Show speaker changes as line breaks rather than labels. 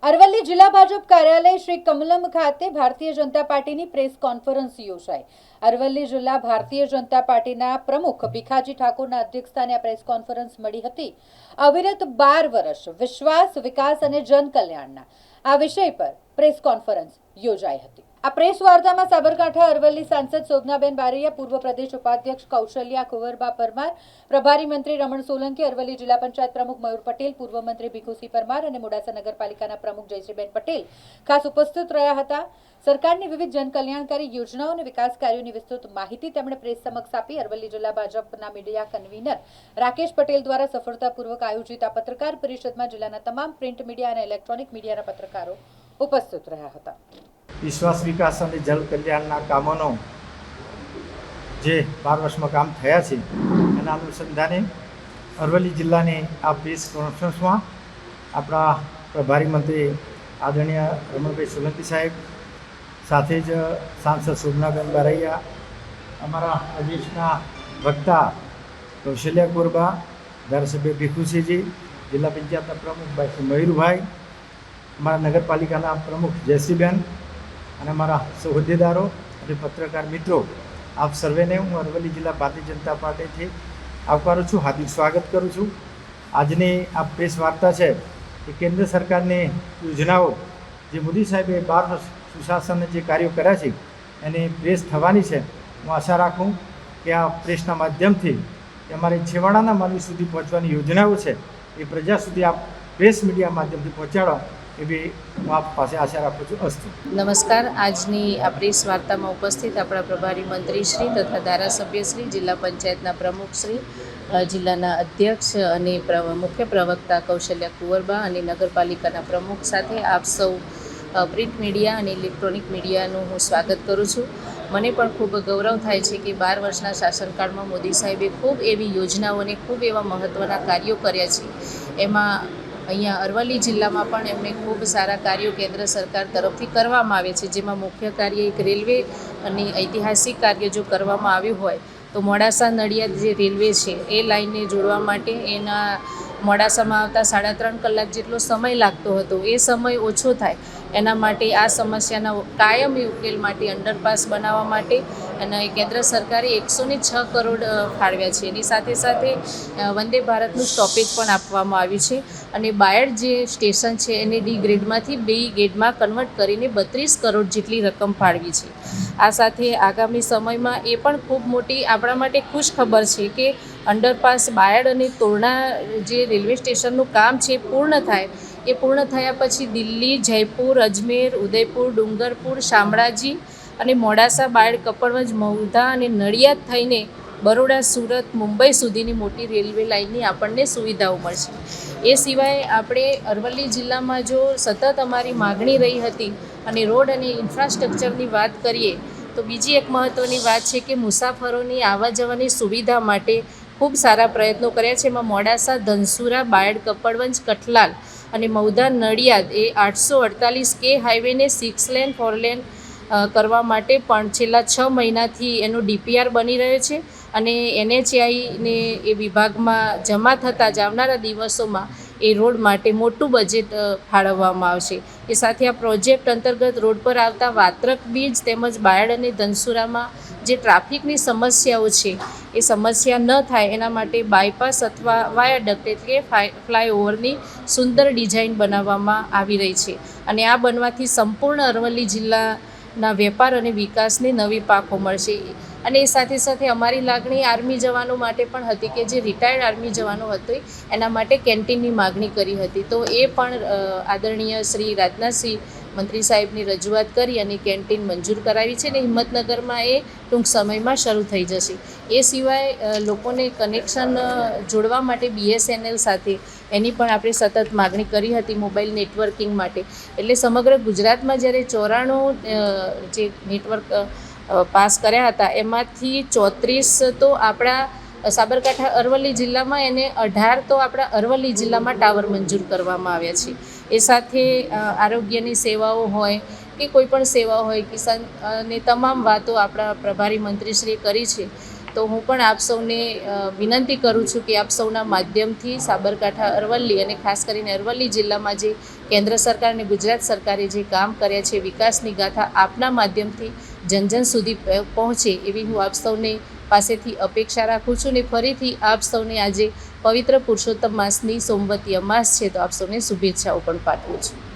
અરવલ્લી જિલ્લા ભાજપ કાર્યાલય શ્રી કમલમ ખાતે ભારતીય જનતા પાર્ટીની પ્રેસ કોન્ફરન્સ યોજાઈ। અરવલ્લી જિલ્લા ભારતીય જનતા પાર્ટીના પ્રમુખ ભીખાજી ઠાકોરના અધ્યક્ષસ્થાને આ પ્રેસ કોન્ફરન્સ મળી હતી। અવિરત 12 વર્ષ વિશ્વાસ, વિકાસ અને જનકલ્યાણના આ વિષય પર પ્રેસ કોન્ફરન્સ યોજાઈ હતી। આ પ્રેસ વાર્તામાં સાબરકાંઠા અરવલ્લી સાંસદ શોભનાબેન બારૈયા, પૂર્વ પ્રદેશ ઉપાધ્યક્ષ કૌશલ્યા કુંવરબા પરમાર, પ્રભારી મંત્રી રમણ સોલંકી, અરવલ્લી જિલ્લા પંચાયત પ્રમુખ મયુર પટેલ, પૂર્વ મંત્રી ભીખુસિંહ પરમાર અને મોડાસા નગરપાલિકાના પ્રમુખ જયશ્રીબેન પટેલ ખાસ ઉપસ્થિત રહ્યા હતા। સરકારની વિવિધ જનકલ્યાણકારી યોજનાઓ અને વિકાસ કાર્યોની વિસ્તૃત માહિતી તેમણે પ્રેસ સમક્ષ આપી। અરવલ્લી જિલ્લા ભાજપના મીડિયા કન્વીનર રાકેશ પટેલ દ્વારા સફળતાપૂર્વક આયોજિત આ પત્રકાર પરિષદમાં જિલ્લાના તમામ પ્રિન્ટ મીડિયા અને ઇલેક્ટ્રોનિક મીડિયાના પત્રકારો ઉપસ્થિત રહ્યા હતા।
વિશ્વાસ, વિકાસ અને જલ કલ્યાણના કામોનો જે 12 વર્ષમાં કામ થયા છે એના અનુસંધાને અરવલ્લી જિલ્લાની આ પ્રેસ કોન્ફરન્સમાં આપણા પ્રભારી મંત્રી આદરણીય રમણભાઈ સોલંકી સાહેબ, સાથે જ સાંસદ શોભનાબેન બારૈયા, અમારા પ્રદેશના વક્તા કૌશલ્યા કુંવરબા, ધારાસભ્ય ભીખુસિંહજી, જિલ્લા પંચાયતના પ્રમુખ ભાઈ મયુરભાઈ, અમારા નગરપાલિકાના પ્રમુખ જયશ્રીબેન અને અમારા સહોદ્દેદારો અને પત્રકાર મિત્રો, આપ સર્વેને હું અરવલ્લી જિલ્લા ભારતીય જનતા પાર્ટીથી આવકારું છું, હાર્દિક સ્વાગત કરું છું। આજની આ પ્રેસ વાર્તા છે એ કેન્દ્ર સરકારની યોજનાઓ, જે મોદી સાહેબે 12 વર્ષ સુશાસનને જે કાર્યો કર્યા છે એની પ્રેસ થવાની છે। હું આશા રાખું કે આ પ્રેસના માધ્યમથી અમારી છેવાડાના માનવી સુધી પહોંચવાની યોજનાઓ છે એ પ્રજા સુધી આપ પ્રેસ મીડિયા માધ્યમથી પહોંચાડો એવી હું આપ પાસે આશા રાખું છું। અસ્તુ।
નમસ્કાર। આજની આ પ્રેસ વાર્તામાં ઉપસ્થિત આપણા પ્રભારી મંત્રી શ્રી તથા ધારાસભ્ય શ્રી, જિલ્લા પંચાયતના પ્રમુખ શ્રી, જિલ્લાના અધ્યક્ષ અને મુખ્ય પ્રવક્તા કૌશલ્યા કુંવરબા અને નગરપાલિકાના પ્રમુખ સાથે આપ સૌ પ્રિન્ટ મીડિયા અને ઇલેક્ટ્રોનિક મીડિયાનું હું સ્વાગત કરું છું। મને પણ ખૂબ ગૌરવ થાય છે કે 12 વર્ષના શાસનકાળમાં મોદી સાહેબે ખૂબ એવી યોજનાઓ અને ખૂબ એવા મહત્ત્વના કાર્યો કર્યા છે। એમાં અહીંયા અરવલ્લી જિલ્લામાં પણ એમને ખૂબ સારા કાર્યો કેન્દ્ર સરકાર તરફથી કરવામાં આવે છે, જેમાં મુખ્ય કાર્ય એક રેલવે અને ઐતિહાસિક કાર્ય જો કરવામાં આવ્યું હોય તો મોડાસા નડિયાદ જે રેલવે છે એ લાઇનને જોડવા માટે એના મોડાસામાં આવતા 3.5 કલાક જેટલો સમય લાગતો હતો, એ સમય ઓછો થાય એના માટે આ સમસ્યાના કાયમી ઉકેલ માટે અંડરપાસ બનાવવા માટે અને કેન્દ્ર સરકારે 106 કરોડ ફાળવ્યા છે। એની સાથે સાથે વંદે ભારતનું સ્ટોપેજ પણ આપવામાં આવ્યું છે અને બાયડ જે સ્ટેશન છે એને ડી ગ્રેડમાંથી B ગ્રેડમાં કન્વર્ટ કરીને 32 કરોડ જેટલી રકમ ફાળવી છે। આ સાથે આગામી સમયમાં એ પણ ખૂબ મોટી આપણા માટે ખુશ ખબર છે કે અંડરપાસ બાયડ અને તોરણા જે રેલવે સ્ટેશનનું કામ છે પૂર્ણ થાય। એ પૂર્ણ થયા પછી દિલ્હી, જયપુર, અજમેર, ઉદયપુર, ડુંગરપુર, શામળાજી અને મોડાસા, બાયડ, કપડવંજ, મહુધા અને નડિયાદ થઈને બરોડા, સુરત, મુંબઈ સુધીની મોટી રેલવે લાઇનની આપણને સુવિધાઓ મળશે। એ સિવાય આપણે અરવલ્લી જિલ્લામાં જો સતત અમારી માગણી રહી હતી અને રોડ અને ઇન્ફ્રાસ્ટ્રક્ચરની વાત કરીએ તો બીજી એક મહત્ત્વની વાત છે કે મુસાફરોની આવવા જવાની સુવિધા માટે ખૂબ સારા પ્રયત્નો કર્યા છે। એમાં મોડાસા, ધનસુરા, બાયડ, કપડવંજ, કઠલાલ અને મહુધા, નડિયાદ એ 848 કે હાઈવેને 6 લેન 4 લેન કરવા માટે પણ છેલ્લા 6 મહિનાથી એનો DPR બની રહ્યો છે અને NHAIને એ વિભાગમાં જમા થતાં જ આવનારા દિવસોમાં એ રોડ માટે મોટું બજેટ ફાળવવામાં આવશે। એ સાથે આ પ્રોજેક્ટ અંતર્ગત રોડ પર આવતા વાત્રક બીજ તેમજ બાયડ અને ધનસુરામાં જે ટ્રાફિકની સમસ્યાઓ છે એ સમસ્યા ન થાય એના માટે બાયપાસ અથવા વાયાડક્ટ એટલે ફ્લાયઓવરની સુંદર ડિઝાઇન બનાવવામાં આવી રહી છે અને આ બનવાથી સંપૂર્ણ અરવલ્લી જિલ્લાના વેપાર અને વિકાસને નવી પાંખો મળશે। અને એ સાથે સાથે અમારી લાગણી આર્મી જવાનો માટે પણ હતી કે જે રિટાયર્ડ આર્મી જવાનો હતો એના માટે કેન્ટીનની માગણી કરી હતી, તો એ પણ આદરણીય શ્રી રાજનાથસિંહ મંત્રી સાહેબની રજૂઆત કરી અને કેન્ટીન મંજૂર કરાવી છે અને હિંમતનગરમાં એ ટૂંક સમયમાં શરૂ થઈ જશે। એ સિવાય લોકોને કનેક્શન જોડવા માટે BSNL સાથે એની પણ આપણે સતત માગણી કરી હતી મોબાઈલ નેટવર્કિંગ માટે। એટલે સમગ્ર ગુજરાતમાં જ્યારે 94 જે નેટવર્ક પાસ કર્યા હતા એમાંથી 34 તો આપણા સાબરકાંઠા અરવલ્લી જિલ્લામાં એને 18 તો આપણા અરવલ્લી જિલ્લામાં ટાવર મંજૂર કરવામાં આવ્યા છે। એ સાથે આરોગ્યની સેવાઓ હોય કે કોઈ પણ સેવા હોય, કિસાન અને તમામ વાતો આપણા પ્રભારી મંત્રીશ્રીએ કરી છે। તો હું પણ આપ સૌને વિનંતી કરું છું કે આપ સૌના માધ્યમથી સાબરકાંઠા, અરવલ્લી અને ખાસ કરીને અરવલ્લી જિલ્લામાં જે કેન્દ્ર સરકાર અને ગુજરાત સરકારે જે કામ કર્યા છે, વિકાસની ગાથા આપના માધ્યમથી જન સુધી પહોંચે એવી હું આપ સૌને પાસેથી અપેક્ષા રાખું છું. ને ફરીથી આપ સૌને આજે પવિત્ર પુરુષોત્તમ માસની સોમવતી અમાસ છે, તો આપ સૌને શુભેચ્છાઓ પણ પાઠવું છું.